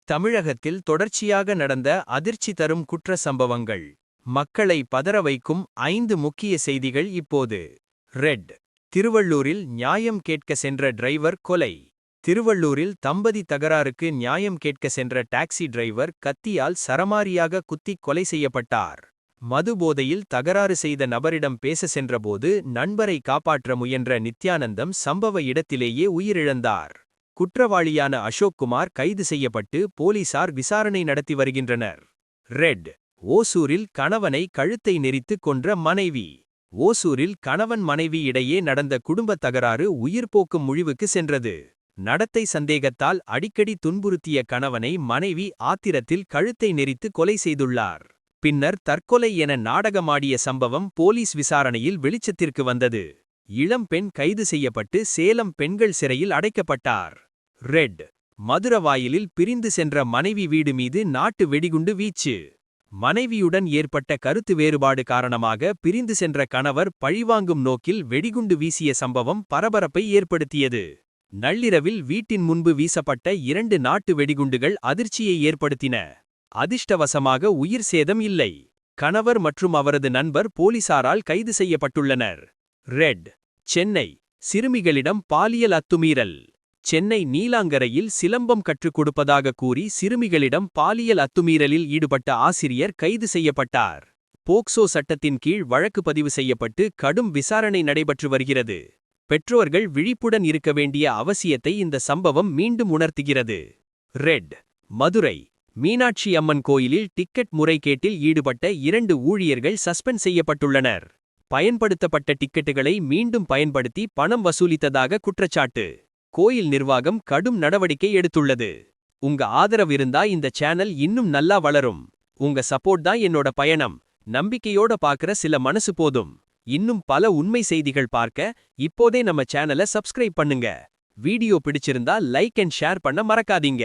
தமிழகத்தில் தொடர்ச்சியாக நடந்த அதிர்ச்சி தரும் குற்ற சம்பவங்கள். மக்களை பதற வைக்கும் 5 முக்கிய செய்திகள் இப்போது. ரெட். திருவள்ளூரில் நியாயம் கேட்க சென்ற டிரைவர் கொலை. திருவள்ளூரில் தம்பதி தகராறுக்கு நியாயம் கேட்க சென்ற டாக்ஸி டிரைவர் கத்தியால் சரமாரியாக குத்திக் கொலை செய்யப்பட்டார். மதுபோதையில் தகராறு செய்த நபரிடம் பேச சென்றபோது நண்பரை காப்பாற்ற முயன்ற நித்யானந்தம் சம்பவ இடத்திலேயே உயிரிழந்தார். குற்றவாளியான அசோக் குமார் கைது செய்யப்பட்டு போலீசார் விசாரணை நடத்தி வருகின்றனர். ரெட். ஓசூரில் கணவனை கழுத்தை நெரித்து கொன்ற மனைவி. ஓசூரில் கணவன் மனைவி இடையே நடந்த குடும்பத் தகராறு உயிர்போக்கும் முடிவுக்கு சென்றது. நடத்தை சந்தேகத்தால் அடிக்கடி துன்புறுத்திய கணவனை மனைவி ஆத்திரத்தில் கழுத்தை நெரித்து கொலை செய்துள்ளார். பின்னர் தற்கொலை என நாடகமாடிய சம்பவம் போலீஸ் விசாரணையில் வெளிச்சத்திற்கு வந்தது. இளம் பெண் கைது செய்யப்பட்டு சேலம் பெண்கள் சிறையில் அடைக்கப்பட்டார். ரெட். மதுரவாயிலில் பிரிந்து சென்ற மனைவி வீடு மீது நாட்டு வெடிகுண்டு வீச்சு. மனைவியுடன் ஏற்பட்ட கருத்து வேறுபாடு காரணமாக பிரிந்து சென்ற கணவர் பழிவாங்கும் நோக்கில் வெடிகுண்டு வீசிய சம்பவம் பரபரப்பை ஏற்படுத்தியது. நள்ளிரவில் வீட்டின் முன்பு வீசப்பட்ட 2 நாட்டு வெடிகுண்டுகள் அதிர்ச்சியை ஏற்படுத்தின. அதிர்ஷ்டவசமாக உயிர் சேதம் இல்லை. கணவர் மற்றும் அவரது நண்பர் போலீசாரால் கைது செய்யப்பட்டுள்ளனர். ரெட். சென்னை. சிறுமிகளிடம் பாலியல் அத்துமீறல். சென்னை நீலாங்கரையில் சிலம்பம் கற்றுக் கொடுப்பதாக கூறி சிறுமிகளிடம் பாலியல் அத்துமீறலில் ஈடுபட்ட ஆசிரியர் கைது செய்யப்பட்டார். போக்சோ சட்டத்தின் கீழ் வழக்கு பதிவு செய்யப்பட்டு கடும் விசாரணை நடைபெற்று வருகிறது. பெற்றோர்கள் விழிப்புடன் இருக்க வேண்டிய அவசியத்தை இந்த சம்பவம் மீண்டும் உணர்த்துகிறது. ரெட். மதுரை. மீனாட்சி அம்மன் கோயிலில் டிக்கெட் முறைகேட்டில் ஈடுபட்ட 2 ஊழியர்கள் சஸ்பெண்ட் செய்யப்பட்டுள்ளனர். பயன்படுத்தப்பட்ட டிக்கெட்டுகளை மீண்டும் பயன்படுத்தி பணம் வசூலித்ததாக குற்றச்சாட்டு. கோயில் நிர்வாகம் கடும் நடவடிக்கை எடுத்துள்ளது. உங்க ஆதரவு இருந்தா இந்த சேனல் இன்னும் நல்லா வளரும். உங்க சப்போர்ட் தான் என்னோட பயணம். நம்பிக்கையோட பாக்குற சில மனசு போதும். இன்னும் பல உண்மை செய்திகள் பார்க்க இப்போதே நம்ம சேனலை சப்ஸ்கிரைப் பண்ணுங்க. வீடியோ பிடிச்சிருந்தா லைக் அண்ட் ஷேர் பண்ண மறக்காதீங்க.